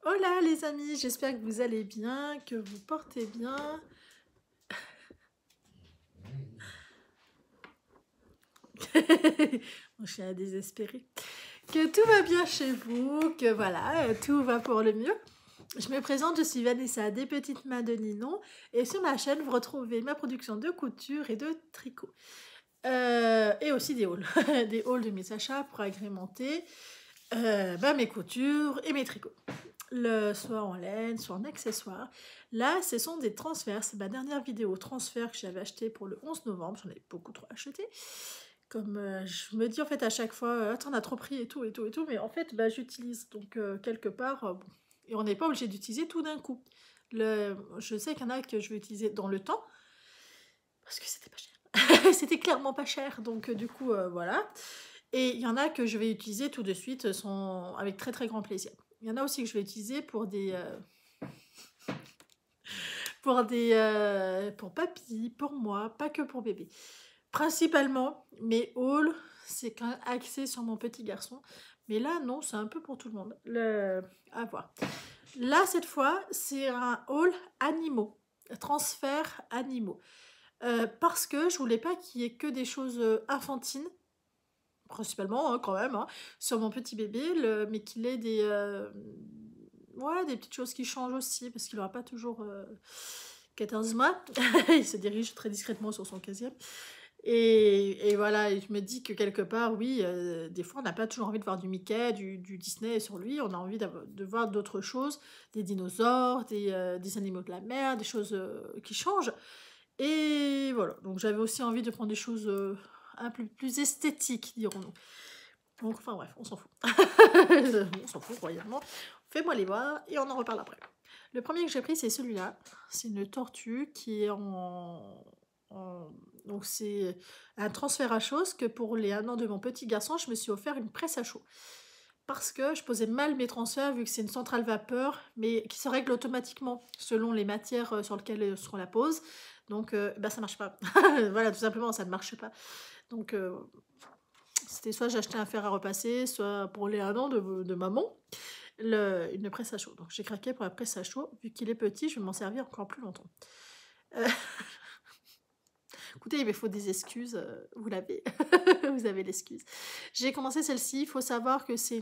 Hola les amis, j'espère que vous allez bien, que vous portez bien. Mon chien est désespéré. Que tout va bien chez vous, que voilà, tout va pour le mieux. Je me présente, je suis Vanessa des Petites Mains de Ninon et sur ma chaîne vous retrouvez ma production de couture et de tricot. Et aussi des hauls, des hauls de mes achats pour agrémenter mes coutures et mes tricots. Soit en laine, soit en accessoires. Là, ce sont des transferts. C'est ma dernière vidéo transfert que j'avais acheté pour le 11 novembre. J'en ai beaucoup trop acheté. Comme je me dis en fait à chaque fois, attends, on a trop pris et tout, et tout, et tout. Mais en fait, j'utilise. Donc, quelque part, bon. Et on n'est pas obligé d'utiliser tout d'un coup. Je sais qu'il y en a que je vais utiliser dans le temps. Parce que c'était pas cher. C'était clairement pas cher. Donc, du coup, voilà. Et il y en a que je vais utiliser tout de suite avec très très grand plaisir. Il y en a aussi que je vais utiliser pour papy, pour moi, pas que pour bébé. Principalement, mes hauls, c'est quand même axé sur mon petit garçon. Mais là, non, c'est un peu pour tout le monde. À voir. Là, cette fois, c'est un haul animaux. Transfert animaux. Parce que je voulais pas qu'il y ait que des choses infantines. Principalement, hein, quand même, hein, sur mon petit bébé, mais qu'il ait des petites choses qui changent aussi, parce qu'il n'aura pas toujours 14 mois. Il se dirige très discrètement sur son 15e. Et voilà, et je me dis que quelque part, oui, des fois, on n'a pas toujours envie de voir du Mickey, du Disney sur lui. On a envie de voir d'autres choses, des dinosaures, des animaux de la mer, des choses qui changent. Et voilà, donc j'avais aussi envie de prendre des choses un peu plus esthétiques, dirons-nous. Donc, enfin bref, on s'en fout. On s'en fout royalement. Fais-moi les voir et on en reparle après. Le premier que j'ai pris, c'est celui-là. C'est une tortue qui est Donc, c'est un transfert à chose que pour les 1 an de mon petit garçon, je me suis offert une presse à chaud. Parce que je posais mal mes transferts, vu que c'est une centrale vapeur, mais qui se règle automatiquement selon les matières sur lesquelles on la pose. Donc, ça marche pas. Voilà, tout simplement, ça ne marche pas. Donc, c'était soit j'achetais un fer à repasser, soit pour les 1 an de maman, une presse à chaud. Donc j'ai craqué pour la presse à chaud. Vu qu'il est petit, je vais m'en servir encore plus longtemps. Euh, Écoutez, il me faut des excuses. Vous l'avez. Vous avez l'excuse. J'ai commencé celle-ci. Il faut savoir que c'est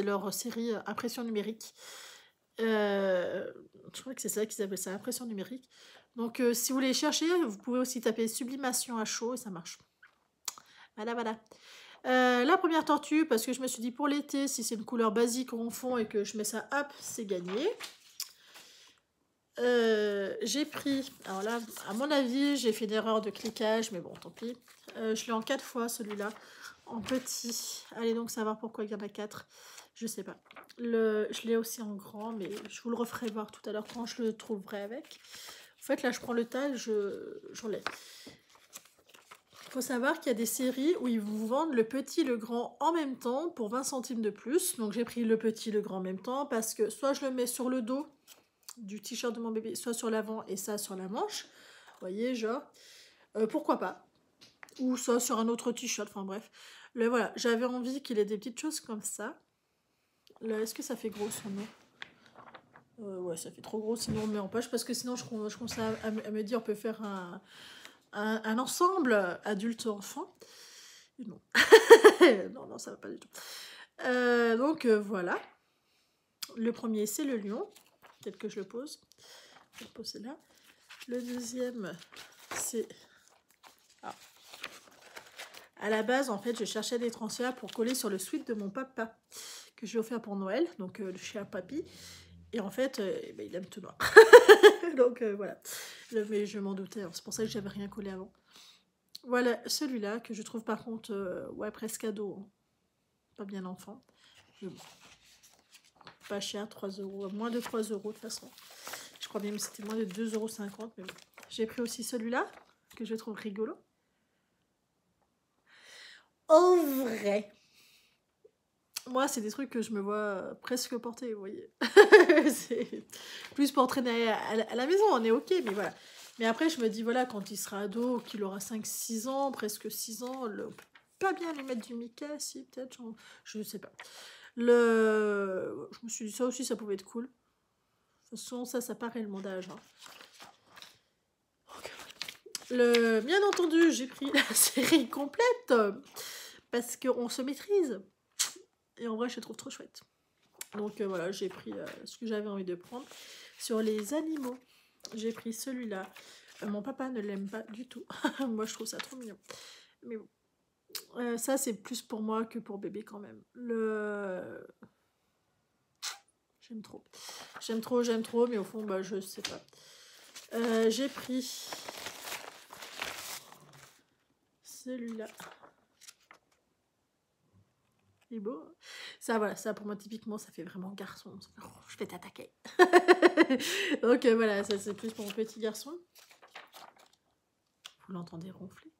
leur série impression numérique. Je crois que c'est ça qu'ils appellent ça, impression numérique. Donc si vous voulez chercher, vous pouvez aussi taper sublimation à chaud et ça marche. Voilà, voilà. La première tortue, parce que je me suis dit pour l'été, si c'est une couleur basique en fond et que je mets ça, hop, c'est gagné. J'ai pris, alors là, à mon avis, j'ai fait une erreur de cliquage, mais bon, tant pis. Je l'ai en 4 fois, celui-là, en petit. Allez donc savoir pourquoi il y en a 4. Je sais pas. Je l'ai aussi en grand, mais je vous le referai voir tout à l'heure quand je le trouverai avec. En fait, là, je prends le tas, j'enlève. Il faut savoir qu'il y a des séries où ils vous vendent le petit et le grand en même temps pour 20 centimes de plus. Donc j'ai pris le petit et le grand en même temps parce que soit je le mets sur le dos du t-shirt de mon bébé, soit sur l'avant et ça sur la manche. Vous voyez, genre, pourquoi pas. Ou soit sur un autre t-shirt, enfin bref. Voilà, j'avais envie qu'il ait des petites choses comme ça. Est-ce que ça fait gros son nom ouais, ça fait trop gros, sinon on le met en poche, parce que sinon je commence à me dire on peut faire un ensemble adulte-enfant. Non. Non, ça va pas du tout. Donc voilà. Le premier, c'est le lion. Peut-être que je le pose. Je vais le poser là. Le deuxième, c'est... Ah. À la base, en fait, je cherchais des transferts pour coller sur le sweat de mon papa, que je lui ai offert pour Noël, donc le chien papy. Et en fait, il aime tout noir. Donc voilà. Mais je m'en doutais, hein. C'est pour ça que j'avais rien collé avant. Voilà, celui-là, que je trouve par contre, ouais, presque ado. Hein. Pas bien enfant. Mais bon. Pas cher, 3 euros, moins de 3 euros de toute façon. Je crois bien que c'était moins de 2,50 €, mais bon. J'ai pris aussi celui-là, que je trouve rigolo. En vrai, moi, c'est des trucs que je me vois presque porter, vous voyez. C'est plus pour traîner à la maison, on est ok, mais voilà. Mais après, je me dis, voilà, quand il sera ado, qu'il aura 5-6 ans, presque 6 ans, on peut pas bien lui mettre du Mickey, si, peut-être, je sais pas. me suis dit ça aussi, ça pouvait être cool. De toute façon, ça pas réellement d'âge. Hein. Bien entendu, j'ai pris la série complète parce qu'on se maîtrise. Et en vrai, je la trouve trop chouette. Donc voilà, j'ai pris ce que j'avais envie de prendre. Sur les animaux, j'ai pris celui-là. Mon papa ne l'aime pas du tout. Moi, je trouve ça trop mignon. Mais bon. Ça, c'est plus pour moi que pour bébé quand même. J'aime trop. J'aime trop, mais au fond, bah, je sais pas. J'ai pris celui-là. Il est beau. Ça, voilà, ça pour moi, typiquement, ça fait vraiment garçon. Oh, je vais t'attaquer. Donc voilà, ça c'est plus pour mon petit garçon. Vous l'entendez ronfler.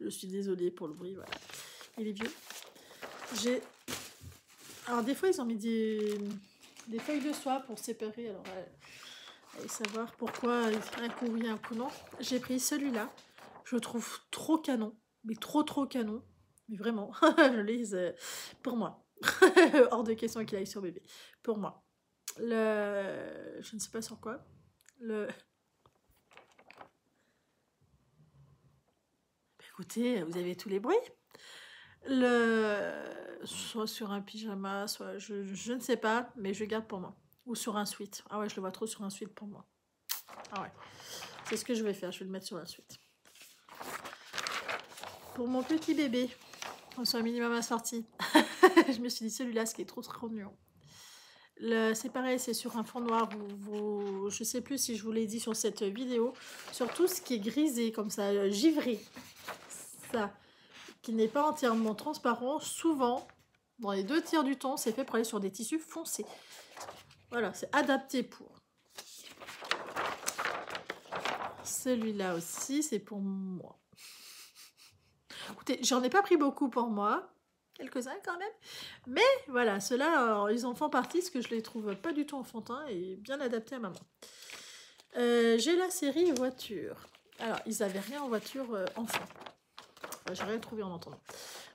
Je suis désolée pour le bruit, voilà. Il est vieux. Alors des fois, ils ont mis des feuilles de soie pour séparer. Alors, allez savoir pourquoi un coup oui, un coup non. J'ai pris celui-là. Je le trouve trop canon. Mais trop canon. Mais vraiment, je lise pour moi. Hors de question qu'il aille sur bébé. Pour moi. Je ne sais pas sur quoi. Écoutez, vous avez tous les bruits. Soit sur un pyjama, soit je ne sais pas, mais je garde pour moi. Ou sur un sweat. Ah ouais, je le vois trop sur un sweat pour moi. Ah ouais. C'est ce que je vais faire, je vais le mettre sur un sweat. Pour mon petit bébé, on soit minimum assorti. Je me suis dit celui-là, ce qui est trop mignon. C'est pareil, c'est sur un fond noir. Je sais plus si je vous l'ai dit sur cette vidéo. Sur tout ce qui est grisé, comme ça, givré. Ça, qui n'est pas entièrement transparent. Souvent, dans les 2/3 du temps, c'est fait pour aller sur des tissus foncés. Voilà, c'est adapté pour. Celui-là aussi, c'est pour moi. Écoutez, j'en ai pas pris beaucoup pour moi. Quelques-uns quand même. Mais voilà, ceux-là, ils en font partie parce que je les trouve pas du tout enfantins et bien adaptés à maman. J'ai la série voiture. Alors, ils avaient rien en voiture enfant. Enfin, j'ai rien trouvé en entendant.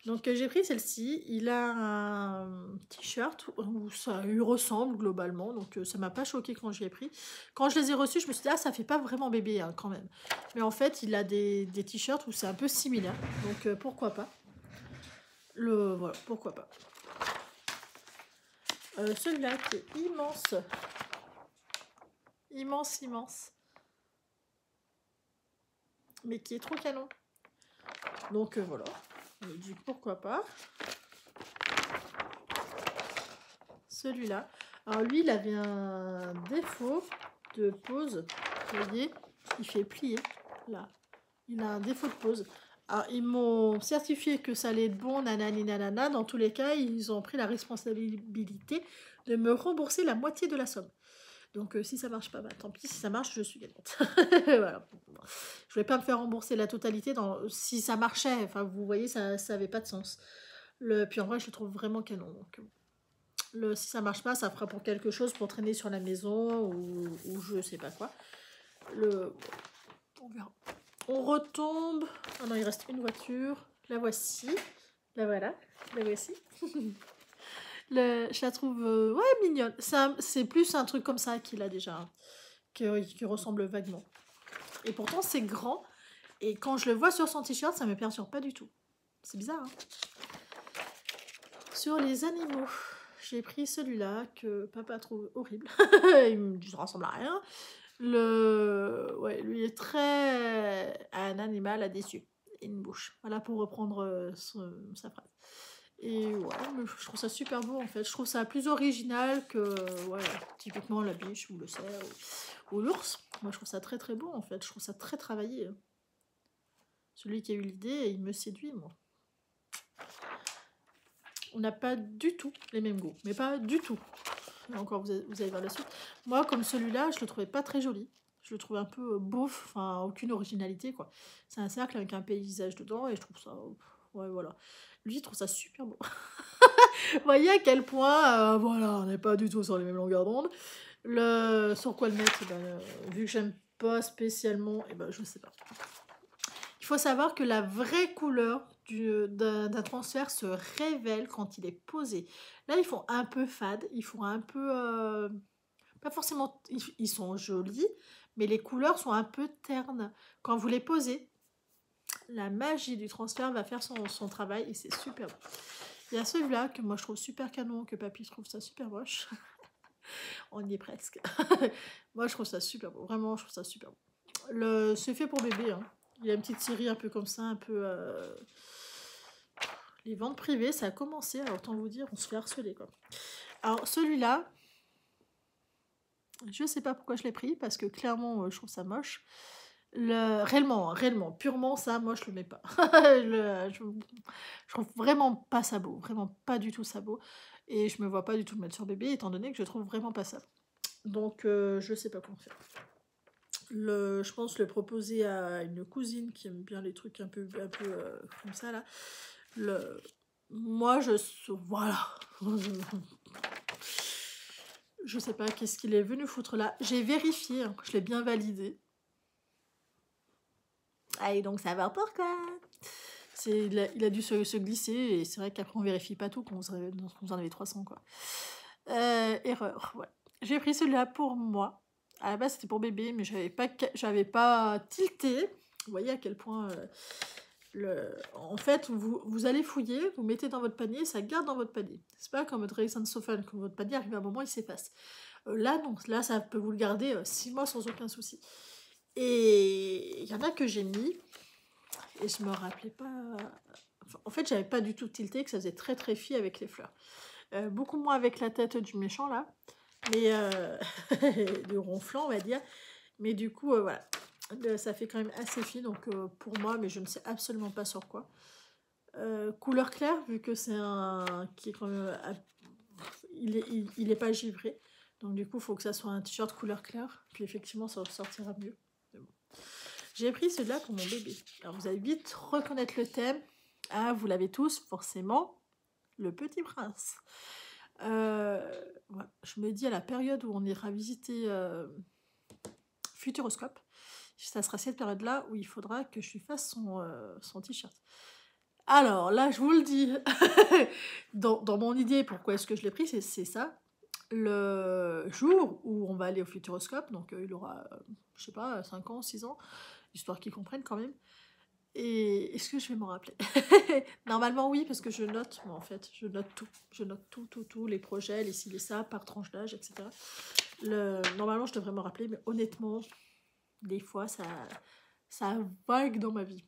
Donc, j'ai pris celle-ci. Il a un t-shirt où ça lui ressemble globalement. Donc, ça m'a pas choqué quand je l'ai pris. Quand je les ai reçus, je me suis dit, ah, ça fait pas vraiment bébé hein, quand même. Mais en fait, il a des t-shirts où c'est un peu similaire. Donc, pourquoi pas. Voilà, pourquoi pas. Celui-là qui est immense. Immense. Mais qui est trop canon. Donc voilà. Je me dis pourquoi pas. Celui-là. Alors lui, il avait un défaut de pose. Vous voyez, il fait plier. Là. Il a un défaut de pose. Alors, ils m'ont certifié que ça allait être bon, nanani nanana. Dans tous les cas, ils ont pris la responsabilité de me rembourser la moitié de la somme. Donc, si ça marche pas, bah, tant pis. Si ça marche, je suis gagnante. Voilà. Je voulais pas me faire rembourser la totalité. Si ça marchait, enfin, vous voyez, ça avait pas de sens. Puis en vrai, je le trouve vraiment canon. Donc, si ça marche pas, ça fera pour quelque chose, pour traîner sur la maison ou je sais pas quoi. On verra. On retombe. Ah non, il reste une voiture. La voici. La voilà. La voici. Je la trouve ouais, mignonne. C'est plus un truc comme ça qu'il a déjà. Hein, qui ressemble vaguement. Et pourtant, c'est grand. Et quand je le vois sur son t-shirt, ça me perturbe pas du tout. C'est bizarre, hein. Sur les animaux, j'ai pris celui-là que papa trouve horrible. Il me dit, ça ressemble à rien. Ouais, lui est très un animal à déçu. Une bouche. Voilà pour reprendre sa phrase. Et ouais, je trouve ça super beau en fait. Je trouve ça plus original que ouais, typiquement la biche ou le cerf ou l'ours. Moi je trouve ça très beau en fait. Je trouve ça très travaillé. Celui qui a eu l'idée, il me séduit moi. On n'a pas du tout les mêmes goûts. Mais pas du tout. Encore, vous allez voir la suite. Moi, comme celui-là, je le trouvais pas très joli. Je le trouvais un peu beauf, enfin, aucune originalité, quoi. C'est un cercle avec un paysage dedans, et je trouve ça... Ouais, voilà. Lui, il trouve ça super beau. Vous voyez à quel point, voilà, on n'est pas du tout sur les mêmes longueurs d'onde. Sur quoi le mettre, vu que j'aime pas spécialement, je sais pas. Il faut savoir que la vraie couleur d'un transfert se révèle quand il est posé. Là, ils font un peu fade, ils font un peu... pas forcément... Ils sont jolis, mais les couleurs sont un peu ternes. Quand vous les posez, la magie du transfert va faire son travail et c'est super beau. Il y a celui-là que moi je trouve super canon, que papy trouve ça super moche. On y est presque. Moi je trouve ça super beau, vraiment je trouve ça super beau. C'est fait pour bébé, hein. Il y a une petite série un peu comme ça, un peu... Les ventes privées, ça a commencé, alors autant vous dire, on se fait harceler quoi. Alors celui-là, je sais pas pourquoi je l'ai pris, parce que clairement je trouve ça moche. Réellement, purement ça, moi je le mets pas. Je trouve vraiment pas ça beau, vraiment pas du tout ça beau. Et je me vois pas du tout le mettre sur bébé, étant donné que je trouve vraiment pas ça. Donc je sais pas comment faire. Je pense le proposer à une cousine qui aime bien les trucs un peu comme ça là. Moi voilà. Je sais pas qu'est-ce qu'il est venu foutre là. J'ai vérifié, hein, je l'ai bien validé. Ah, et donc ça va pourquoi il a dû se glisser, et c'est vrai qu'après on vérifie pas tout quand vous en avez 300 quoi. Erreur, ouais. J'ai pris celui-là pour moi. À la base c'était pour bébé, mais j'avais pas tilté. Vous voyez à quel point... En fait, vous allez fouiller, vous mettez dans votre panier, ça garde dans votre panier. C'est pas comme votre Reisen Sofen, quand votre panier arrive à un moment, il s'efface. Là, non, là, ça peut vous le garder 6 mois sans aucun souci. Et il y en a que j'ai mis, et je me rappelais pas... Enfin, en fait, j'avais pas du tout tilté, que ça faisait très très fi avec les fleurs. Beaucoup moins avec la tête du méchant, là. Mais... du ronflant, on va dire. Mais du coup, voilà. Ça fait quand même assez fi, donc pour moi, mais je ne sais absolument pas sur quoi. Couleur claire, vu que c'est un qui est quand même... il est pas givré. Donc du coup, il faut que ça soit un t-shirt couleur claire. Puis effectivement, ça sortira mieux. Bon. J'ai pris celui-là pour mon bébé. Alors vous allez vite reconnaître le thème. Ah, vous l'avez tous, forcément. Le Petit Prince. Voilà. Je me dis à la période où on ira visiter Futuroscope, ça sera cette période-là où il faudra que je lui fasse son t-shirt. Alors là, je vous le dis, dans mon idée, pourquoi est-ce que je l'ai pris, c'est ça. Le jour où on va aller au Futuroscope, donc il aura, je sais pas, 5 ans, 6 ans, histoire qu'il comprenne quand même. Et est-ce que je vais m'en rappeler? Normalement oui, parce que je note, moi en fait, je note tout. Je note tout, les projets, les ci, les ça, par tranche d'âge, etc. Normalement, je devrais m'en rappeler, mais honnêtement, des fois, ça vague dans ma vie.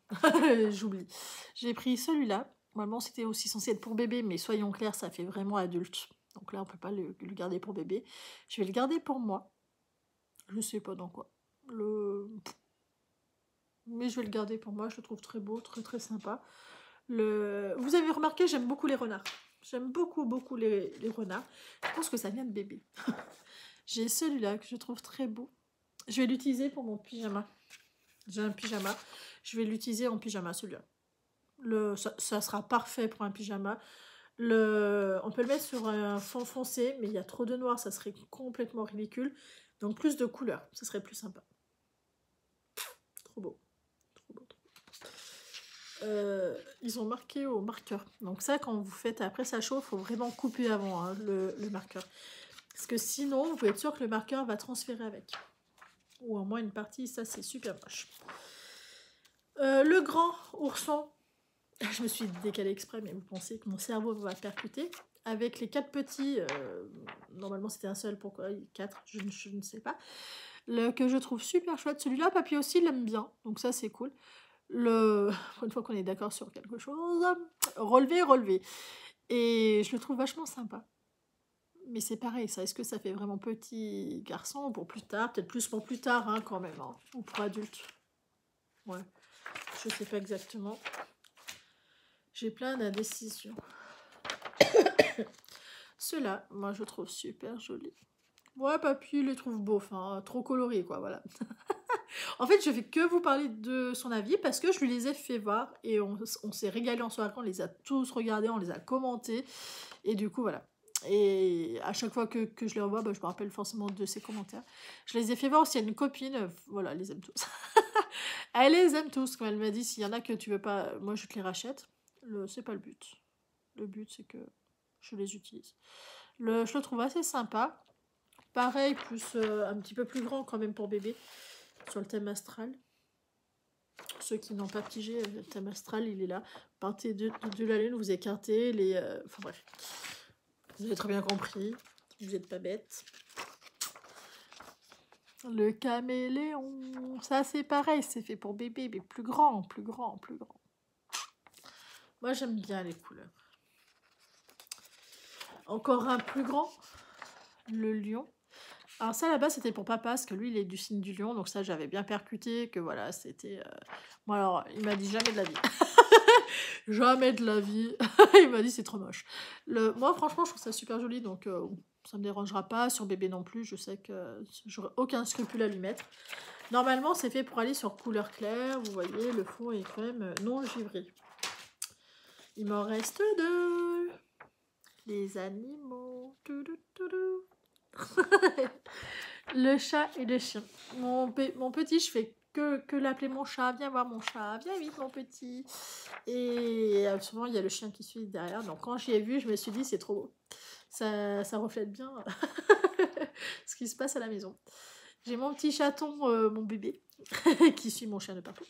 J'oublie. J'ai pris celui-là. Normalement, c'était aussi censé être pour bébé, mais soyons clairs, ça fait vraiment adulte. Donc là, on peut pas le garder pour bébé. Je vais le garder pour moi. Je sais pas dans quoi. Mais je vais le garder pour moi. Je le trouve très beau, très très sympa. Vous avez remarqué, j'aime beaucoup les renards. J'aime beaucoup les renards. Je pense que ça vient de bébé. J'ai celui-là que je trouve très beau. Je vais l'utiliser pour mon pyjama. J'ai un pyjama. Je vais l'utiliser en pyjama, celui-là. Ça sera parfait pour un pyjama. On peut le mettre sur un fond foncé, mais il y a trop de noir, ça serait complètement ridicule. Donc plus de couleurs, ça serait plus sympa. Trop beau. Trop beau. Ils ont marqué au marqueur. Donc ça, quand vous faites après ça chauffe, il faut vraiment couper avant hein, le marqueur. Parce que sinon, vous pouvez être sûr que le marqueur va transférer avec. Ou au moins une partie, ça c'est super moche. Le grand ourson, je me suis décalée exprès, mais vous pensez que mon cerveau va percuter. Avec les 4 petits, normalement c'était un seul, pourquoi 4, je ne sais pas. Que je trouve super chouette. Celui-là, papy aussi l'aime bien, donc ça c'est cool. Une fois qu'on est d'accord sur quelque chose, relevé. Et je le trouve vachement sympa. Mais c'est pareil, ça. Est-ce que ça fait vraiment petit garçon ou pour plus tard? Peut-être plus pour plus tard, hein, quand même. Hein, ou pour adulte. Ouais. Je sais pas exactement. J'ai plein d'indécisions. Ceux-là, moi, je trouve super joli. Ouais, papy, il les trouve beaux. Enfin, trop colorés, quoi, voilà. En fait, je fais que vous parler de son avis parce que je lui les ai fait voir et on s'est régalé en soirée, on les a tous regardés, on les a commentés et du coup, voilà. Et à chaque fois que je les revois, bah, je me rappelle forcément de ses commentaires. Je les ai fait voir aussi à une copine, voilà, elle les aime tous. Elle les aime tous, quand elle m'a dit, s'il y en a que tu veux pas, moi je te les rachète. C'est pas le but. Le but, c'est que je les utilise. Je le trouve assez sympa. Pareil, plus un petit peu plus grand quand même pour bébé, sur le thème astral. Ceux qui n'ont pas pigé, le thème astral, il est là. Partez de la lune, vous écartez les... Enfin bref, vous avez très bien compris. Vous n'êtes pas bête. Le caméléon, ça c'est pareil, c'est fait pour bébé, mais plus grand, plus grand, plus grand. Moi j'aime bien les couleurs. Encore un plus grand, le lion. Alors ça là-bas c'était pour papa, parce que lui il est du signe du lion, donc ça j'avais bien percuté, que voilà, c'était... Bon alors, il m'a dit jamais de la vie. Jamais de la vie. Il m'a dit c'est trop moche. Moi franchement je trouve ça super joli, donc ça me dérangera pas. Sur bébé non plus, je sais que j'aurai aucun scrupule à lui mettre. Normalement c'est fait pour aller sur couleur claire, vous voyez, le fond est quand même non givré. Il m'en reste 2. Les animaux. Le chat et le chien. Mon petit, je fais que l'appeler mon chat. Viens voir mon chat. Viens vite mon petit. Et souvent il y a le chien qui suit derrière. Donc quand j'y ai vu, je me suis dit c'est trop beau. Ça reflète bien ce qui se passe à la maison. J'ai mon petit chaton, mon bébé, qui suit mon chien de partout.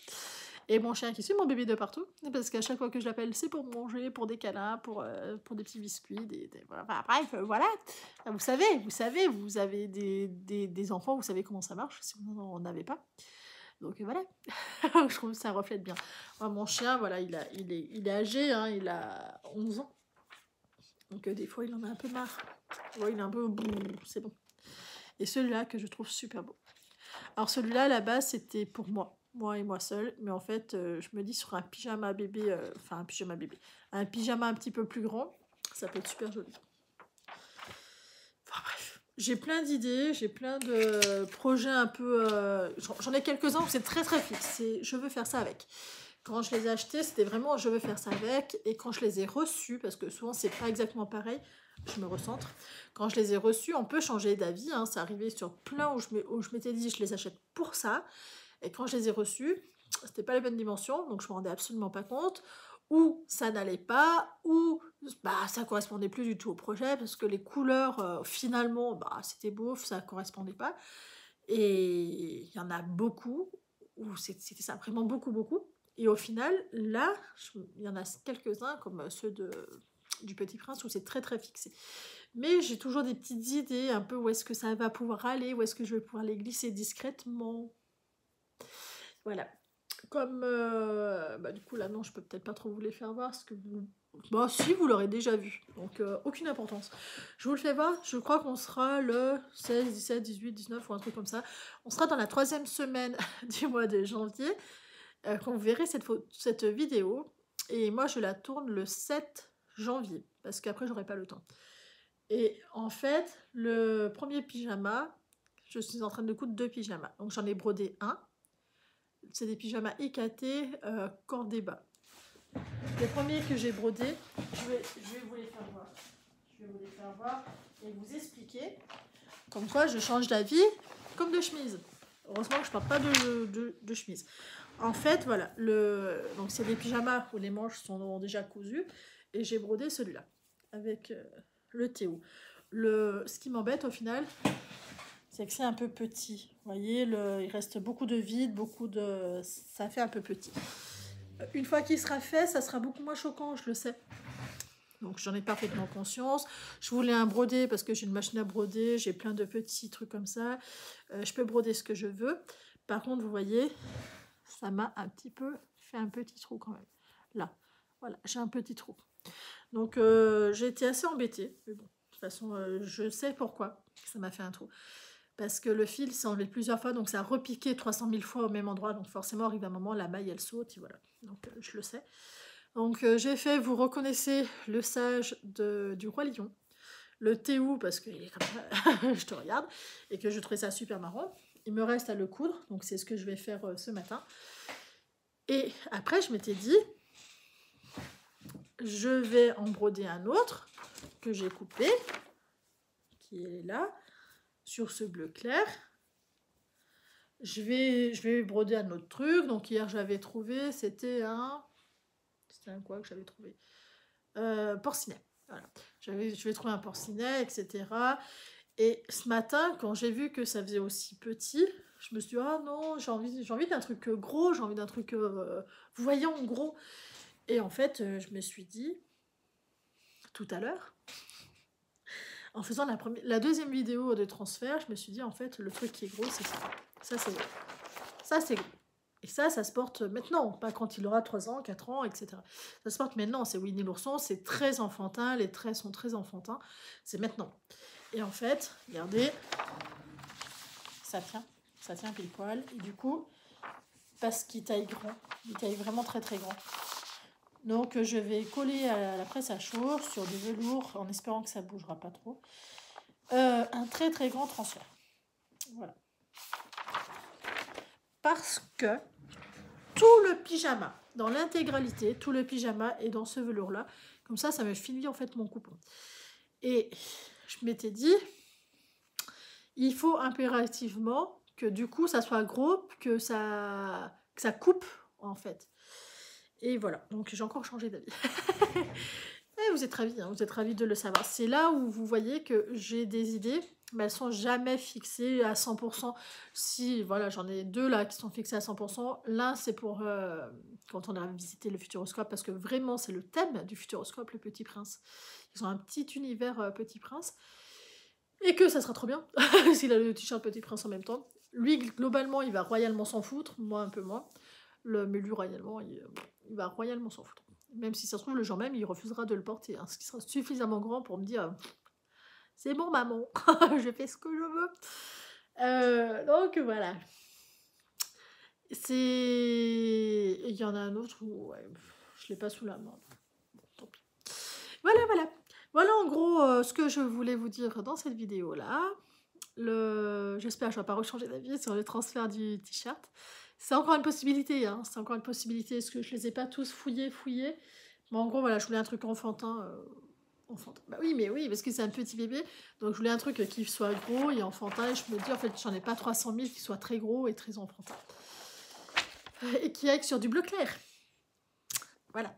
Et mon chien qui suit mon bébé de partout. Parce qu'à chaque fois que je l'appelle, c'est pour manger, pour des câlins, pour des petits biscuits. Voilà. Enfin, bref, voilà. Vous savez, vous avez des enfants, vous savez comment ça marche, si vous n'en avez pas. Donc voilà. Je trouve que ça reflète bien. Moi, mon chien, voilà, il est âgé, hein, il a 11 ans. Donc des fois, il en a un peu marre. Ouais, il est un peu... C'est bon. Et celui-là que je trouve super beau. Alors celui-là, à la base, c'était pour moi et moi seule. Mais en fait, je me dis sur un pyjama bébé, enfin un pyjama bébé, un pyjama un petit peu plus grand, ça peut être super joli. Enfin bref, j'ai plein d'idées, j'ai plein de projets un peu... J'en ai quelques-uns où c'est très très fixe. Je veux faire ça avec. Quand je les ai achetés, c'était vraiment je veux faire ça avec. Et quand je les ai reçus, parce que souvent c'est pas exactement pareil, je me recentre. Quand je les ai reçus, on peut changer d'avis. Hein, c'est arrivé sur plein où je m'étais dit je les achète pour ça. Et quand je les ai reçus, c'était pas les bonnes dimensions, donc je me rendais absolument pas compte. Ou ça n'allait pas, ou bah, ça correspondait plus du tout au projet, parce que les couleurs, finalement, bah, c'était beauf, ça correspondait pas. Et il y en a beaucoup, où c'était ça, vraiment beaucoup, beaucoup. Et au final, là, il y en a quelques-uns, comme ceux du Petit Prince, où c'est très très fixé. Mais j'ai toujours des petites idées, un peu où est-ce que ça va pouvoir aller, où est-ce que je vais pouvoir les glisser discrètement. Voilà. Comme, bah, du coup, là, non, je peux peut-être pas trop vous les faire voir, parce que vous... Bah, si, vous l'aurez déjà vu, donc aucune importance. Je vous le fais voir, je crois qu'on sera le 16, 17, 18, 19 ou un truc comme ça. On sera dans la 3e semaine du mois de janvier, quand vous verrez cette vidéo. Et moi, je la tourne le 7 janvier, parce qu'après, j'aurai pas le temps. Et en fait, le premier pyjama, je suis en train de coudre 2 pyjamas. Donc j'en ai brodé un. C'est des pyjamas écatés, cordés bas. Le premier que j'ai brodé, je vais vous les faire voir. Je vais vous les faire voir et vous expliquer comme quoi je change d'avis comme de chemise. Heureusement que je ne parle pas de chemise. En fait, voilà, donc c'est des pyjamas où les manches sont déjà cousues et j'ai brodé celui-là avec le Théo. Ce qui m'embête au final, c'est que c'est un peu petit. Vous voyez, il reste beaucoup de vide, ça fait un peu petit. Une fois qu'il sera fait, ça sera beaucoup moins choquant, je le sais. Donc j'en ai parfaitement conscience. Je voulais un brodé parce que j'ai une machine à broder, j'ai plein de petits trucs comme ça. Je peux broder ce que je veux. Par contre, vous voyez, ça m'a un petit peu fait un petit trou quand même. Là, voilà, j'ai un petit trou. Donc j'ai été assez embêtée. Mais bon, de toute façon, je sais pourquoi ça m'a fait un trou. Parce que le fil s'est enlevé plusieurs fois, donc ça a repiqué 300 000 fois au même endroit. Donc forcément, arrive un moment, la maille, elle saute, et voilà. Donc je le sais. Donc j'ai fait, vous reconnaissez le sage du Roi Lion, le Théou, parce qu'il est comme ça, je te regarde, et que je trouvais ça super marrant. Il me reste à le coudre, donc c'est ce que je vais faire ce matin. Et après, je m'étais dit, je vais en broder un autre, que j'ai coupé, qui est là, sur ce bleu clair. Je vais broder un autre truc. Donc hier j'avais trouvé, c'était C'était un quoi que j'avais trouvé? Porcinet. Voilà. Je vais trouver un porcinet, etc. Et ce matin, quand j'ai vu que ça faisait aussi petit, je me suis dit, ah non, j'ai envie d'un truc gros, j'ai envie d'un truc voyant, gros. Et en fait, je me suis dit, tout à l'heure, en faisant la deuxième vidéo de transfert, je me suis dit, en fait, le truc qui est gros, c'est ça. Ça, c'est gros. Ça, c'est gros. Et ça se porte maintenant, pas quand il aura 3 ans, 4 ans, etc. Ça se porte maintenant, c'est Winnie l'ourson, c'est très enfantin, les traits sont très enfantins, c'est maintenant. Et en fait, regardez, ça tient pile poil, et du coup, parce qu'il taille grand, il taille vraiment très très grand. Donc je vais coller à la presse à chaud sur du velours, en espérant que ça ne bougera pas trop, un très très grand transfert. Voilà. Parce que tout le pyjama, dans l'intégralité, tout le pyjama est dans ce velours-là. Comme ça me finit en fait mon coupon. Et je m'étais dit, il faut impérativement que du coup ça soit gros, que ça coupe en fait. Et voilà, donc j'ai encore changé d'avis. Et vous êtes ravis de le savoir. C'est là où vous voyez que j'ai des idées, mais elles sont jamais fixées à 100%. Si, voilà, j'en ai 2 là qui sont fixées à 100%. L'un, c'est pour quand on a visité le Futuroscope, parce que vraiment, c'est le thème du Futuroscope, le Petit Prince. Ils ont un petit univers Petit Prince. Et que ça sera trop bien, s'il a le t-shirt Petit Prince en même temps. Lui, globalement, il va royalement s'en foutre, moi un peu moins. Mais lui, royalement, il va royalement s'en foutre. Même si ça se trouve, le jour même, il refusera de le porter. Hein, ce qui sera suffisamment grand pour me dire c'est bon, maman, je fais ce que je veux. Donc voilà. Il y en a un autre où ouais, je l'ai pas sous la main. Bon, tant pis. Voilà. Voilà en gros ce que je voulais vous dire dans cette vidéo-là. J'espère que je ne vais pas rechanger d'avis sur le transfert du t-shirt. C'est encore une possibilité, hein. C'est encore une possibilité, parce que je les ai pas tous fouillés. Mais en gros, voilà, je voulais un truc enfantin. Bah oui, parce que c'est un petit bébé. Donc je voulais un truc qui soit gros et enfantin. Et je me dis, en fait, j'en ai pas 300 000 qui soient très gros et très enfantins. Et qui aillent sur du bleu clair. Voilà.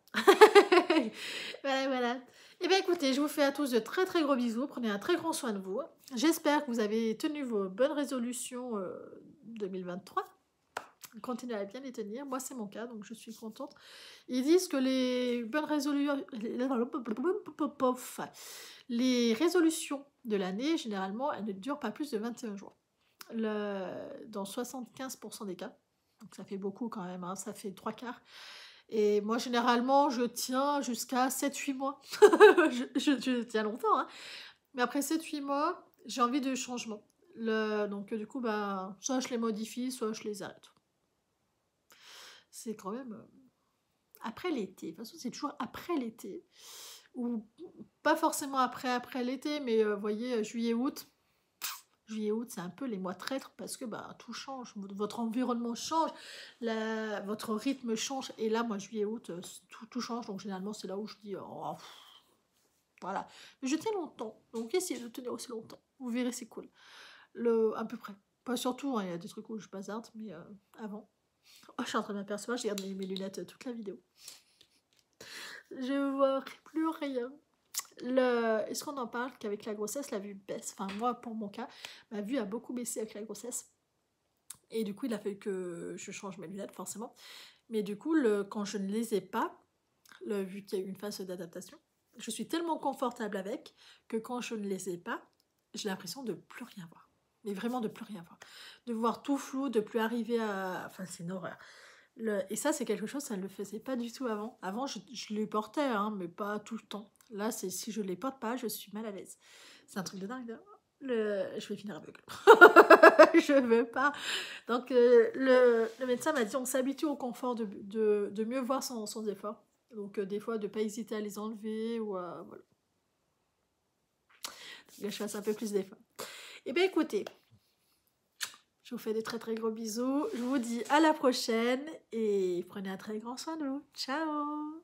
Voilà. Et bien écoutez, je vous fais à tous de très très gros bisous. Prenez un très grand soin de vous. J'espère que vous avez tenu vos bonnes résolutions 2023. Continuez à bien les tenir. Moi, c'est mon cas, donc je suis contente. Ils disent que les bonnes résolutions... Les résolutions de l'année, généralement, elles ne durent pas plus de 21 jours. Dans 75% des cas. Donc ça fait beaucoup quand même, hein, ça fait 3/4. Et moi, généralement, je tiens jusqu'à 7-8 mois. je tiens longtemps, hein. Mais après 7-8 mois, j'ai envie de changement. Donc, du coup, bah, soit je les modifie, soit je les arrête. C'est quand même après l'été. De toute façon, c'est toujours après l'été. Ou pas forcément après l'été, mais vous voyez, juillet-août. Juillet-août, c'est un peu les mois traîtres parce que bah, tout change, votre environnement change, votre rythme change. Et là, moi, juillet-août, tout change. Donc, généralement, c'est là où je dis, oh, voilà. Mais je tiens longtemps. Donc, essayez de tenir aussi longtemps. Vous verrez, c'est cool. À peu près. Pas surtout, hein, il y a des trucs où je bazarde, mais avant. Oh, je suis en train de m'apercevoir, j'ai gardé mes lunettes toute la vidéo. Je vois plus rien. Est-ce qu'on en parle qu'avec la grossesse, la vue baisse? Enfin, moi, pour mon cas, ma vue a beaucoup baissé avec la grossesse. Et du coup, il a fallu que je change mes lunettes, forcément. Mais du coup, quand je ne les ai pas, vu qu'il y a eu une phase d'adaptation, je suis tellement confortable avec que quand je ne les ai pas, j'ai l'impression de plus rien voir. Mais vraiment de plus rien voir. De voir tout flou, de plus arriver à... Enfin, c'est une horreur. Et ça, c'est quelque chose, ça ne le faisait pas du tout avant. Avant, je les portais, hein, mais pas tout le temps. Là, si je ne les porte pas, je suis mal à l'aise. C'est un truc de dingue. Je vais finir aveugle. Je veux pas. Donc, le médecin m'a dit, on s'habitue au confort de mieux voir sans effort. Donc, des fois, de ne pas hésiter à les enlever ou à... Voilà. Que je fasse un peu plus d'effort. Eh bien, écoutez, je vous fais des très très gros bisous. Je vous dis à la prochaine et prenez un très grand soin de vous. Ciao!